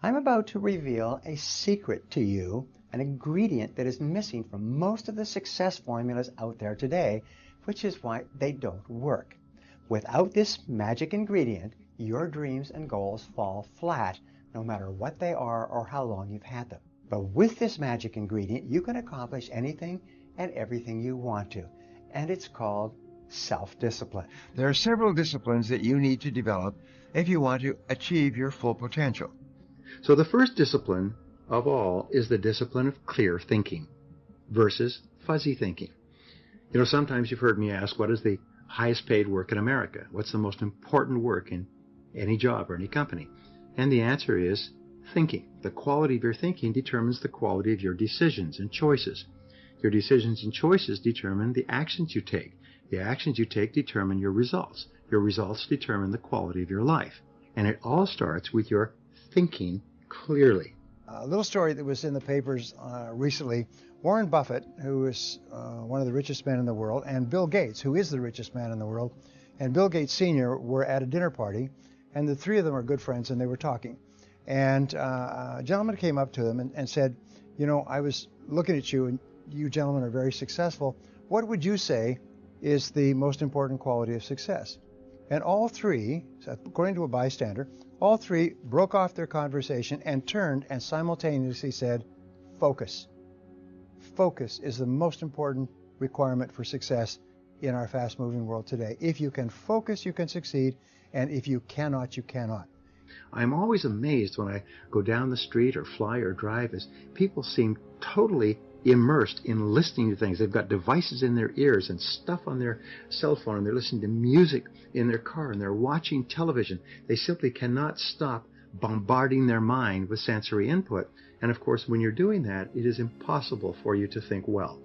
I'm about to reveal a secret to you, an ingredient that is missing from most of the success formulas out there today, which is why they don't work. Without this magic ingredient, your dreams and goals fall flat, no matter what they are or how long you've had them. But with this magic ingredient, you can accomplish anything and everything you want to, and it's called self-discipline. There are several disciplines that you need to develop if you want to achieve your full potential. So the first discipline of all is the discipline of clear thinking versus fuzzy thinking. You know, sometimes you've heard me ask, what is the highest paid work in America? What's the most important work in any job or any company? And the answer is thinking. The quality of your thinking determines the quality of your decisions and choices. Your decisions and choices determine the actions you take. The actions you take determine your results. Your results determine the quality of your life. And it all starts with your thinking clearly. A little story that was in the papers recently. Warren Buffett, who is one of the richest men in the world, and Bill Gates, who is the richest man in the world, and Bill Gates Sr. were at a dinner party, and the three of them are good friends, and they were talking. And a gentleman came up to them and said, you know, I was looking at you, and you gentlemen are very successful. What would you say is the most important quality of success? And all three, according to a bystander, all three broke off their conversation and turned and simultaneously said, focus. Focus is the most important requirement for success in our fast-moving world today. If you can focus, you can succeed, and if you cannot, you cannot. I'm always amazed when I go down the street or fly or drive as people seem totally immersed in listening to things. They've got devices in their ears and stuff on their cell phone, and they're listening to music in their car, and they're watching television. They simply cannot stop bombarding their mind with sensory input. And of course, when you're doing that, it is impossible for you to think well.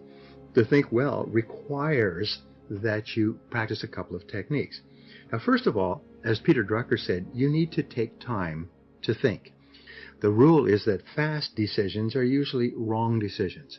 To think well requires that you practice a couple of techniques. Now, first of all, as Peter Drucker said, you need to take time to think. The rule is that fast decisions are usually wrong decisions.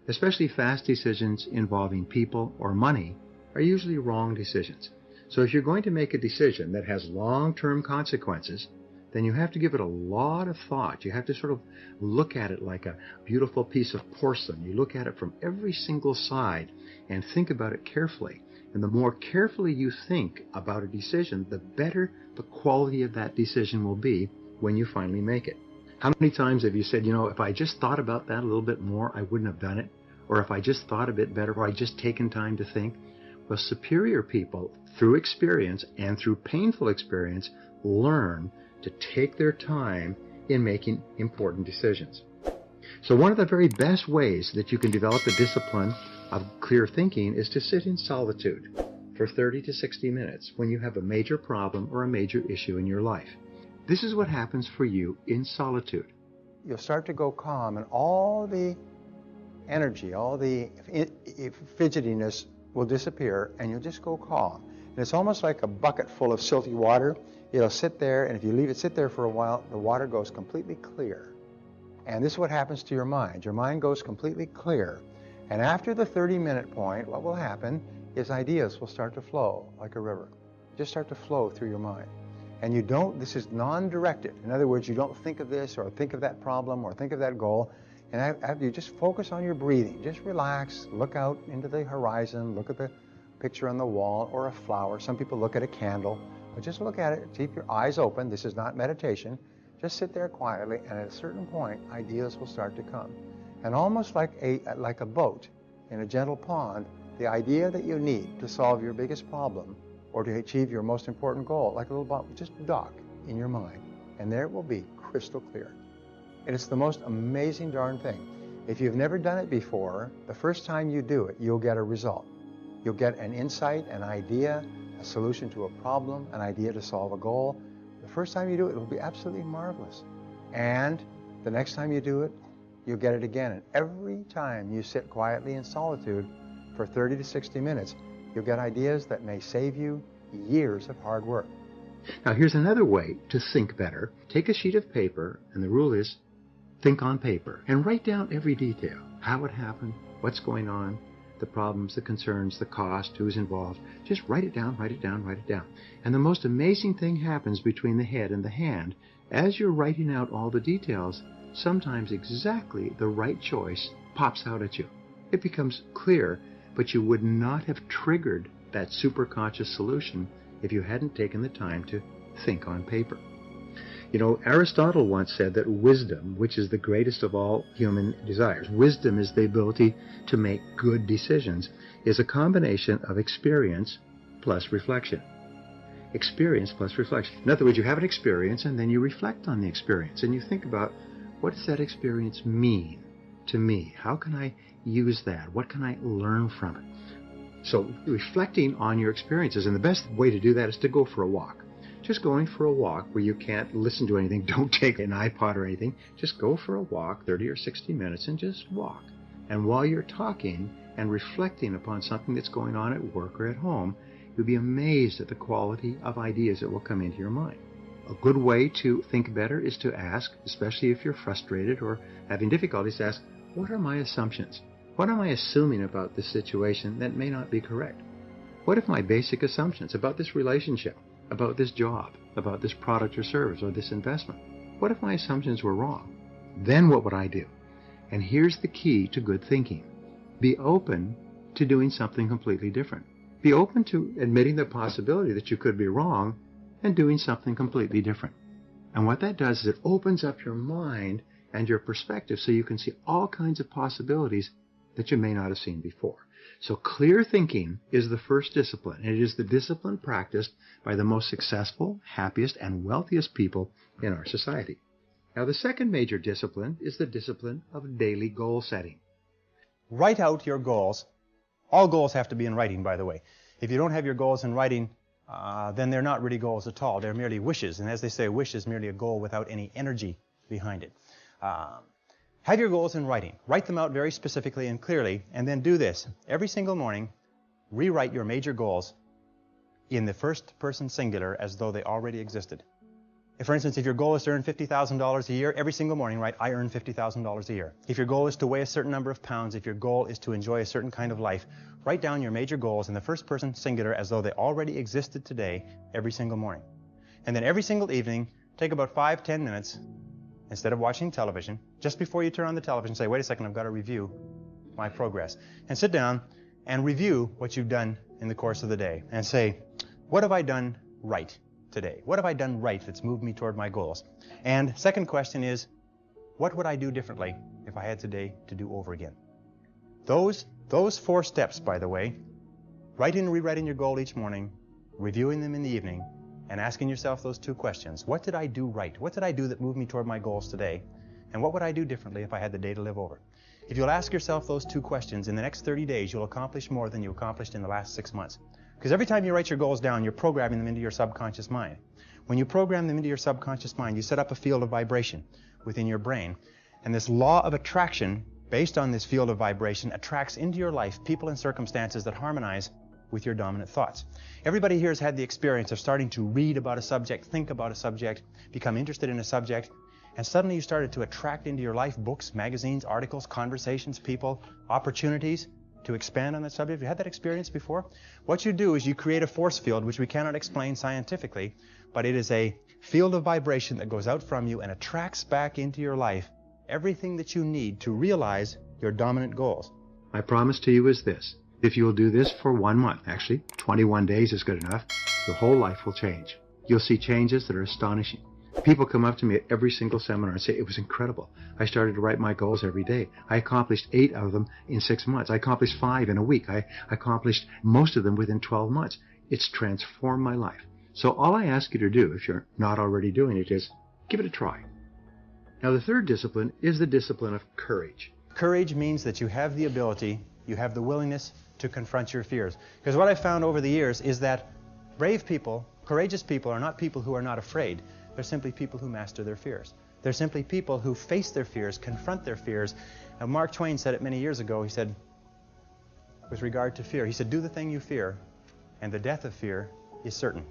Especially fast decisions involving people or money are usually wrong decisions. So if you're going to make a decision that has long-term consequences, then you have to give it a lot of thought. You have to sort of look at it like a beautiful piece of porcelain. You look at it from every single side and think about it carefully. And the more carefully you think about a decision, the better the quality of that decision will be when you finally make it. How many times have you said, you know, if I just thought about that a little bit more, I wouldn't have done it? Or if I just thought a bit better, or I just taken time to think? Well, superior people, through experience and through painful experience, learn to take their time in making important decisions. So one of the very best ways that you can develop the discipline of clear thinking is to sit in solitude for 30 to 60 minutes when you have a major problem or a major issue in your life. This is what happens for you in solitude. You'll start to go calm, and all the energy, all the fidgetiness will disappear, and you'll just go calm. And it's almost like a bucket full of silty water. It'll sit there, and if you leave it sit there for a while, the water goes completely clear. And this is what happens to your mind. Your mind goes completely clear. And after the 30-minute point, what will happen is ideas will start to flow like a river. Just start to flow through your mind. And you don't, this is non-directed. In other words, you don't think of this or think of that problem or think of that goal. And after you just focus on your breathing. Just relax, look out into the horizon, look at the picture on the wall or a flower. Some people look at a candle. But just look at it, keep your eyes open. This is not meditation. Just sit there quietly, and at a certain point, ideas will start to come. And almost like a boat in a gentle pond, the idea that you need to solve your biggest problem or to achieve your most important goal, like a little boat, just dock in your mind, and there it will be crystal clear. And it's the most amazing darn thing. If you've never done it before, the first time you do it, you'll get a result. You'll get an insight, an idea, a solution to a problem, an idea to solve a goal. The first time you do it, it'll be absolutely marvelous. And the next time you do it, you'll get it again. And every time you sit quietly in solitude for 30 to 60 minutes, you'll get ideas that may save you years of hard work. Now, here's another way to think better. Take a sheet of paper, and the rule is, think on paper, and write down every detail. How it happened, what's going on, the problems, the concerns, the cost, who's involved. Just write it down, write it down, write it down. And the most amazing thing happens between the head and the hand. As you're writing out all the details, sometimes exactly the right choice pops out at you. It becomes clear, but you would not have triggered that superconscious solution if you hadn't taken the time to think on paper. You know, Aristotle once said that wisdom, which is the greatest of all human desires, wisdom is the ability to make good decisions, is a combination of experience plus reflection. Experience plus reflection. In other words, you have an experience and then you reflect on the experience and you think about, what does that experience mean to me? How can I use that? What can I learn from it? So reflecting on your experiences, and the best way to do that is to go for a walk. Just going for a walk where you can't listen to anything, don't take an iPod or anything, just go for a walk, 30 or 60 minutes, and just walk. And while you're talking and reflecting upon something that's going on at work or at home, you'll be amazed at the quality of ideas that will come into your mind. A good way to think better is to ask, especially if you're frustrated or having difficulties, ask, what are my assumptions? What am I assuming about this situation that may not be correct? What if my basic assumptions about this relationship, about this job, about this product or service or this investment, what if my assumptions were wrong? Then what would I do? And here's the key to good thinking. Be open to doing something completely different. Be open to admitting the possibility that you could be wrong and doing something completely different. And what that does is it opens up your mind and your perspective so you can see all kinds of possibilities that you may not have seen before. So clear thinking is the first discipline. It is the discipline practiced by the most successful, happiest, and wealthiest people in our society. Now, the second major discipline is the discipline of daily goal setting. Write out your goals. All goals have to be in writing, by the way. If you don't have your goals in writing, then they're not really goals at all. They're merely wishes. And as they say, a wish is merely a goal without any energy behind it. Have your goals in writing. Write them out very specifically and clearly, and then do this. Every single morning, rewrite your major goals in the first person singular as though they already existed. For instance, if your goal is to earn $50,000 a year, every single morning write, I earn $50,000 a year. If your goal is to weigh a certain number of pounds, if your goal is to enjoy a certain kind of life, write down your major goals in the first person singular as though they already existed today every single morning. And then every single evening, take about 5-10 minutes, instead of watching television, just before you turn on the television, say, wait a second, I've got to review my progress. And sit down and review what you've done in the course of the day. And say, what have I done right today? What have I done right that's moved me toward my goals? And second question is, what would I do differently if I had today to do over again? Those 4 steps, by the way, writing and rewriting your goal each morning, reviewing them in the evening, and asking yourself those 2 questions. What did I do right? What did I do that moved me toward my goals today? And what would I do differently if I had the day to live over? If you'll ask yourself those 2 questions, in the next 30 days, you'll accomplish more than you accomplished in the last 6 months. Because every time you write your goals down, you're programming them into your subconscious mind. When you program them into your subconscious mind, you set up a field of vibration within your brain. And this law of attraction, based on this field of vibration, attracts into your life people and circumstances that harmonize with your dominant thoughts. Everybody here has had the experience of starting to read about a subject, think about a subject, become interested in a subject, and suddenly you started to attract into your life books, magazines, articles, conversations, people, opportunities to expand on that subject. Have you had that experience before? What you do is you create a force field, which we cannot explain scientifically, but it is a field of vibration that goes out from you and attracts back into your life everything that you need to realize your dominant goals. My promise to you is this. If you will do this for 1 month, actually 21 days is good enough, your whole life will change. You'll see changes that are astonishing. People come up to me at every single seminar and say, it was incredible. I started to write my goals every day. I accomplished 8 of them in 6 months. I accomplished 5 in a week. I accomplished most of them within 12 months. It's transformed my life. So all I ask you to do, if you're not already doing it, is give it a try. Now the third discipline is the discipline of courage. Courage means that you have the ability, you have the willingness to confront your fears. Because what I've found over the years is that brave people, courageous people, are not people who are not afraid. They're simply people who master their fears. They're simply people who face their fears, confront their fears. And Mark Twain said it many years ago. He said, with regard to fear, he said, do the thing you fear, and the death of fear is certain.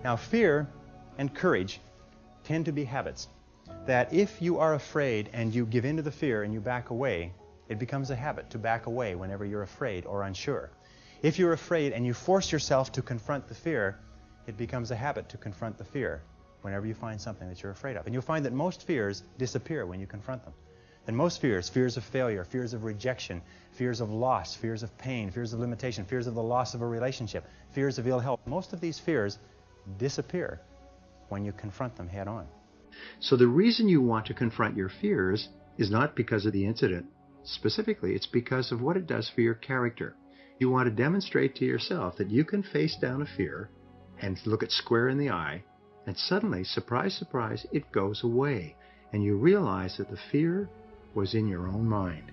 Now, fear and courage tend to be habits. That if you are afraid and you give in to the fear and you back away, It becomes a habit to back away whenever you're afraid or unsure. If you're afraid and you force yourself to confront the fear, it becomes a habit to confront the fear whenever you find something that you're afraid of. And you'll find that most fears disappear when you confront them. And most fears, fears of failure, fears of rejection, fears of loss, fears of pain, fears of limitation, fears of the loss of a relationship, fears of ill health, most of these fears disappear when you confront them head on. So the reason you want to confront your fears is not because of the incident specifically, it's because of what it does for your character. You want to demonstrate to yourself that you can face down a fear and look it square in the eye, and suddenly, surprise, surprise, it goes away. And you realize that the fear was in your own mind.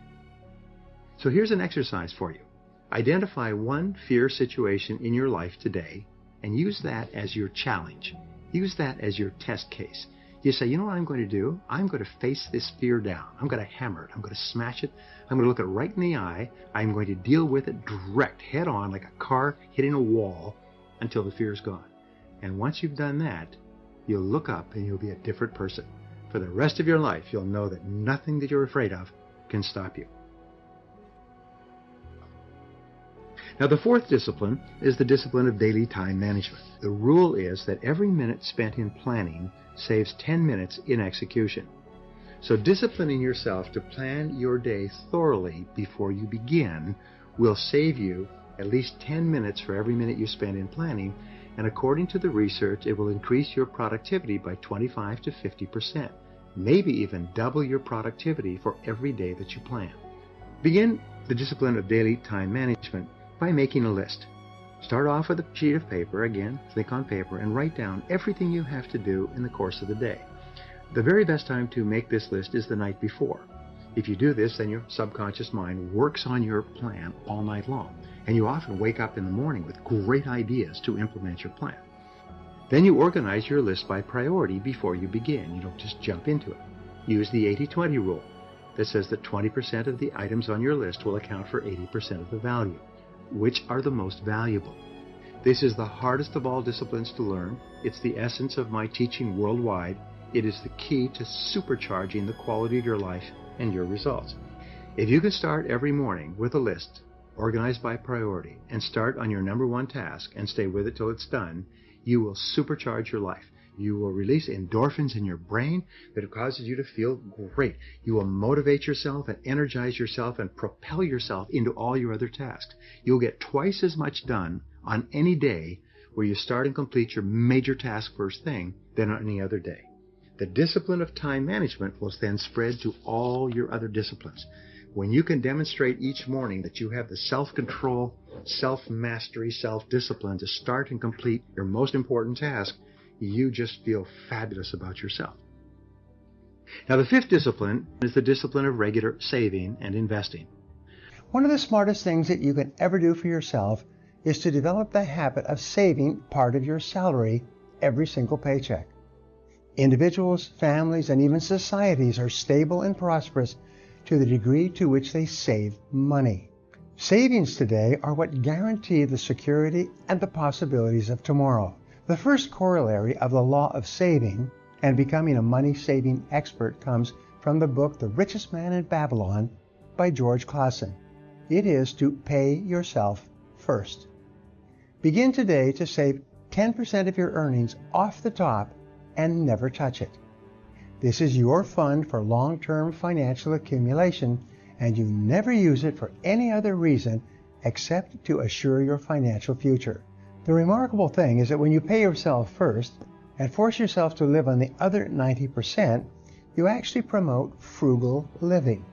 So here's an exercise for you. Identify one fear situation in your life today and use that as your challenge. Use that as your test case. You say, you know what I'm going to do? I'm going to face this fear down. I'm going to hammer it. I'm going to smash it. I'm going to look it right in the eye. I'm going to deal with it direct, head on, like a car hitting a wall until the fear is gone. And once you've done that, you'll look up and you'll be a different person. For the rest of your life, you'll know that nothing that you're afraid of can stop you. Now, the fourth discipline is the discipline of daily time management. The rule is that every minute spent in planning saves 10 minutes in execution. So disciplining yourself to plan your day thoroughly before you begin will save you at least 10 minutes for every minute you spend in planning, and according to the research, it will increase your productivity by 25 to 50%, maybe even double your productivity for every day that you plan. Begin the discipline of daily time management by making a list. Start off with a sheet of paper, again, think on paper, and write down everything you have to do in the course of the day. The very best time to make this list is the night before. If you do this, then your subconscious mind works on your plan all night long, and you often wake up in the morning with great ideas to implement your plan. Then you organize your list by priority before you begin. You don't just jump into it. Use the 80-20 rule that says that 20% of the items on your list will account for 80% of the value. Which are the most valuable? This is the hardest of all disciplines to learn. It's the essence of my teaching worldwide. It is the key to supercharging the quality of your life and your results. If you can start every morning with a list organized by priority and start on your number one task and stay with it till it's done, you will supercharge your life. You will release endorphins in your brain that causes you to feel great. You will motivate yourself and energize yourself and propel yourself into all your other tasks. You'll get twice as much done on any day where you start and complete your major task first thing than on any other day. The discipline of time management will then spread to all your other disciplines. When you can demonstrate each morning that you have the self-control, self-mastery, self-discipline to start and complete your most important task, you just feel fabulous about yourself. Now, the fifth discipline is the discipline of regular saving and investing. One of the smartest things that you can ever do for yourself is to develop the habit of saving part of your salary every single paycheck. Individuals, families, and even societies are stable and prosperous to the degree to which they save money. Savings today are what guarantee the security and the possibilities of tomorrow. The first corollary of the law of saving and becoming a money-saving expert comes from the book The Richest Man in Babylon by George Clason. It is to pay yourself first. Begin today to save 10% of your earnings off the top and never touch it. This is your fund for long-term financial accumulation, and you never use it for any other reason except to assure your financial future. The remarkable thing is that when you pay yourself first and force yourself to live on the other 90%, you actually promote frugal living.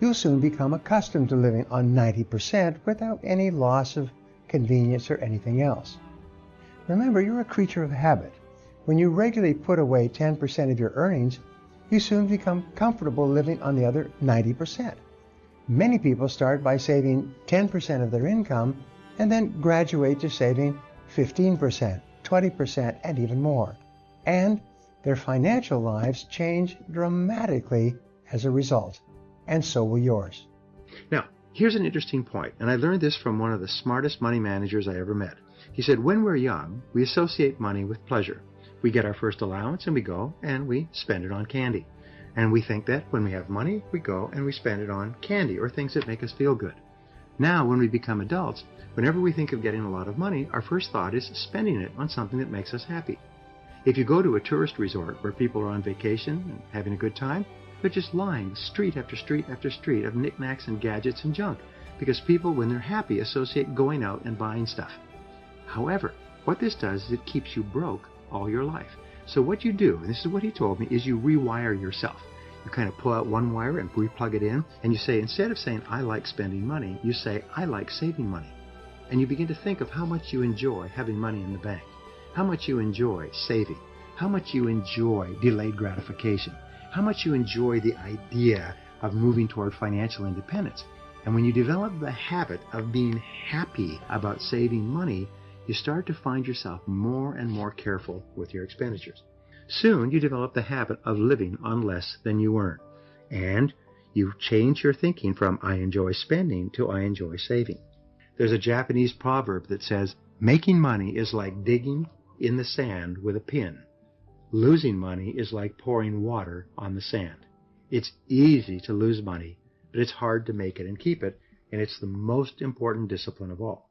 You'll soon become accustomed to living on 90% without any loss of convenience or anything else. Remember, you're a creature of habit. When you regularly put away 10% of your earnings, you soon become comfortable living on the other 90%. Many people start by saving 10% of their income and then graduate to saving 15%, 20%, and even more. And their financial lives change dramatically as a result. And so will yours. Now, here's an interesting point, and I learned this from one of the smartest money managers I ever met. He said, when we're young, we associate money with pleasure. We get our first allowance and we go and we spend it on candy. And we think that when we have money, we go and we spend it on candy or things that make us feel good. Now, when we become adults, whenever we think of getting a lot of money, our first thought is spending it on something that makes us happy. If you go to a tourist resort where people are on vacation and having a good time, they're just lined street after street after street of knickknacks and gadgets and junk, because people, when they're happy, associate going out and buying stuff. However, what this does is it keeps you broke all your life. So what you do, and this is what he told me, is you rewire yourself. You kind of pull out one wire and replug it in, and you say, instead of saying, I like spending money, you say, I like saving money. And you begin to think of how much you enjoy having money in the bank, how much you enjoy saving, how much you enjoy delayed gratification, how much you enjoy the idea of moving toward financial independence. And when you develop the habit of being happy about saving money, you start to find yourself more and more careful with your expenditures. Soon you develop the habit of living on less than you earn. And you change your thinking from I enjoy spending to I enjoy saving. There's a Japanese proverb that says, making money is like digging in the sand with a pin. Losing money is like pouring water on the sand. It's easy to lose money, but it's hard to make it and keep it, and it's the most important discipline of all.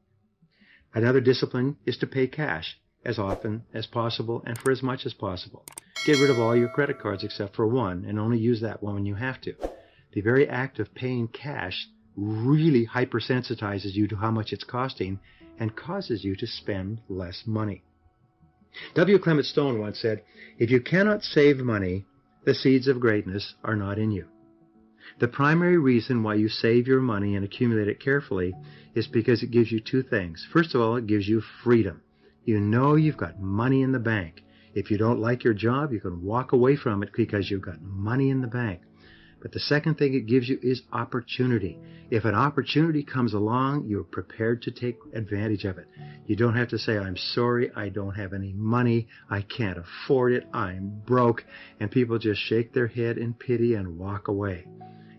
Another discipline is to pay cash as often as possible and for as much as possible. Get rid of all your credit cards except for one, and only use that one when you have to. The very act of paying cash really hypersensitizes you to how much it's costing and causes you to spend less money. W. Clement Stone once said, if you cannot save money, the seeds of greatness are not in you. The primary reason why you save your money and accumulate it carefully is because it gives you two things. First of all, it gives you freedom. You know you've got money in the bank. If you don't like your job, you can walk away from it because you've got money in the bank. But the second thing it gives you is opportunity. If an opportunity comes along, you're prepared to take advantage of it. You don't have to say, I'm sorry, I don't have any money, I can't afford it, I'm broke, and people just shake their head in pity and walk away.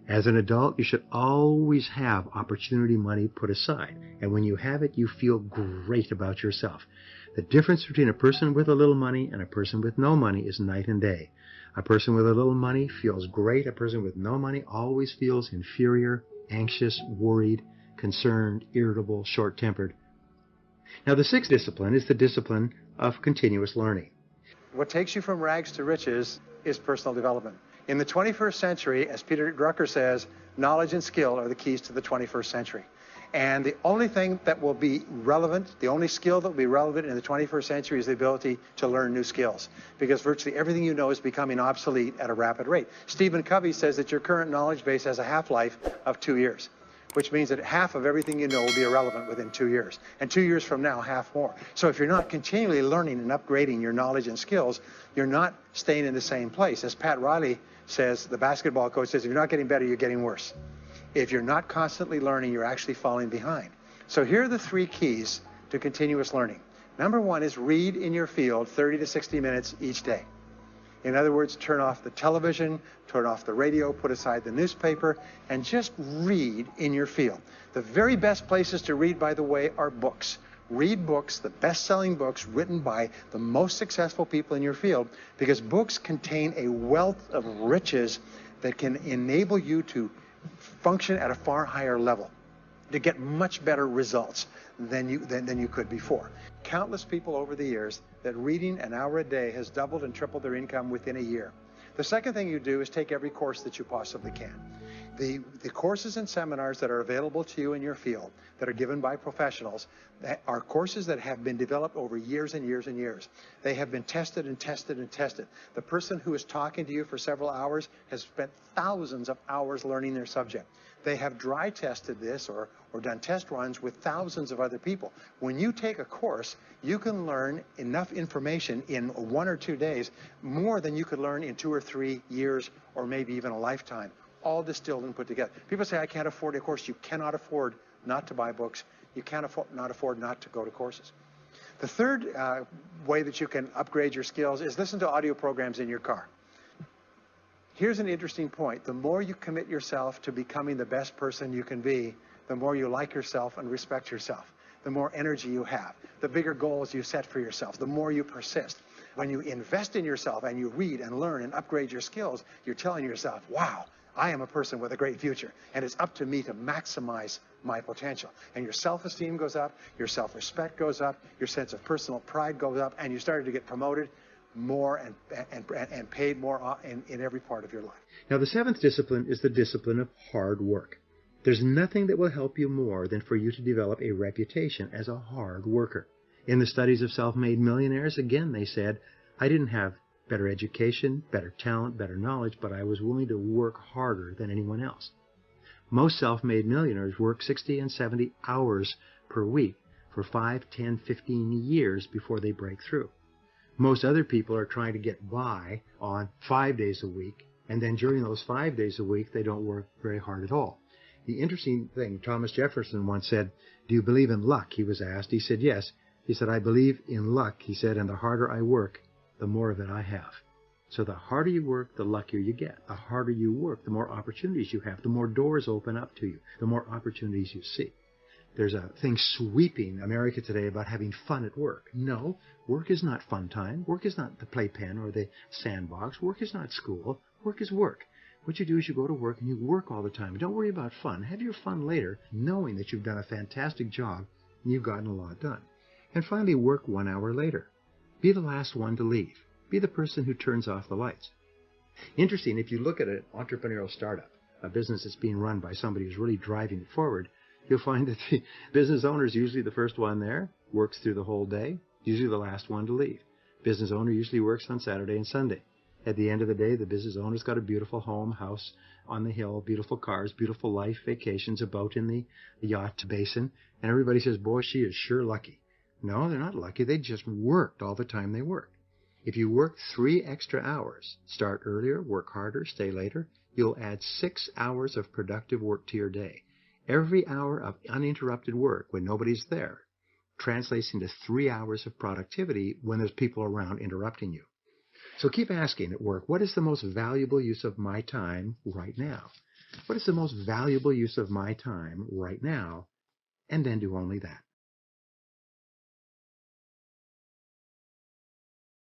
As an adult, you should always have opportunity money put aside. And when you have it, you feel great about yourself. The difference between a person with a little money and a person with no money is night and day. A person with a little money feels great. A person with no money always feels inferior, anxious, worried, concerned, irritable, short-tempered. Now, the sixth discipline is the discipline of continuous learning. What takes you from rags to riches is personal development. In the 21st century, as Peter Drucker says, knowledge and skill are the keys to the 21st century. And the only thing that will be relevant, the only skill that will be relevant in the 21st century is the ability to learn new skills. Because virtually everything you know is becoming obsolete at a rapid rate. Stephen Covey says that your current knowledge base has a half-life of 2 years, which means that half of everything you know will be irrelevant within 2 years. And 2 years from now, half more. So if you're not continually learning and upgrading your knowledge and skills, you're not staying in the same place. As Pat Riley says, the basketball coach says, if you're not getting better, you're getting worse. If you're not constantly learning, you're actually falling behind. So here are the 3 keys to continuous learning. Number 1 is read in your field 30 to 60 minutes each day. In other words, turn off the television, turn off the radio, put aside the newspaper, and just read in your field. The very best places to read, by the way, are books. Read books, the best-selling books written by the most successful people in your field, because books contain a wealth of riches that can enable you to function at a far higher level, to get much better results than you could before. Countless people over the years that reading an hour a day has doubled and tripled their income within a year. The second thing you do is take every course that you possibly can. The courses and seminars that are available to you in your field that are given by professionals are courses that have been developed over years and years and years. They have been tested and tested and tested. The person who is talking to you for several hours has spent thousands of hours learning their subject. They have dry tested this or done test runs with thousands of other people. When you take a course, you can learn enough information in 1 or 2 days, more than you could learn in 2 or 3 years or maybe even a lifetime, all distilled and put together. People say, I can't afford a course. You cannot afford not to buy books. You can't afford not to go to courses. The third way that you can upgrade your skills is listen to audio programs in your car. Here's an interesting point. The more you commit yourself to becoming the best person you can be, the more you like yourself and respect yourself, the more energy you have, the bigger goals you set for yourself, the more you persist. When you invest in yourself and you read and learn and upgrade your skills, you're telling yourself, wow, I am a person with a great future, and it's up to me to maximize my potential. And your self-esteem goes up, your self-respect goes up, your sense of personal pride goes up, and you started to get promoted more and paid more in every part of your life. Now, the seventh discipline is the discipline of hard work. There's nothing that will help you more than for you to develop a reputation as a hard worker. In the studies of self-made millionaires, again, they said, I didn't have better education, better talent, better knowledge, but I was willing to work harder than anyone else. Most self-made millionaires work 60 and 70 hours per week for 5, 10, 15 years before they break through. Most other people are trying to get by on 5 days a week, and then during those 5 days a week, they don't work very hard at all. The interesting thing, Thomas Jefferson once said, do you believe in luck? He was asked. He said, yes. He said, I believe in luck. He said, and the harder I work, the more of it I have. So the harder you work, the luckier you get. The harder you work, the more opportunities you have, the more doors open up to you, the more opportunities you see. There's a thing sweeping America today about having fun at work. No, work is not fun time. Work is not the playpen or the sandbox. Work is not school. Work is work. What you do is you go to work and you work all the time. Don't worry about fun. Have your fun later, knowing that you've done a fantastic job and you've gotten a lot done. And finally, work 1 hour later. Be the last one to leave. Be the person who turns off the lights. Interesting, if you look at an entrepreneurial startup, a business that's being run by somebody who's really driving it forward, you'll find that the business owner is usually the first one there, works through the whole day, usually the last one to leave. Business owner usually works on Saturday and Sunday. At the end of the day, the business owner's got a beautiful home, house on the hill, beautiful cars, beautiful life, vacations, a boat in the yacht basin, and everybody says, boy, she is sure lucky. No, they're not lucky. They just worked all the time they worked. If you work 3 extra hours, start earlier, work harder, stay later, you'll add 6 hours of productive work to your day. Every hour of uninterrupted work when nobody's there translates into 3 hours of productivity when there's people around interrupting you. So keep asking at work, what is the most valuable use of my time right now? What is the most valuable use of my time right now? And then do only that.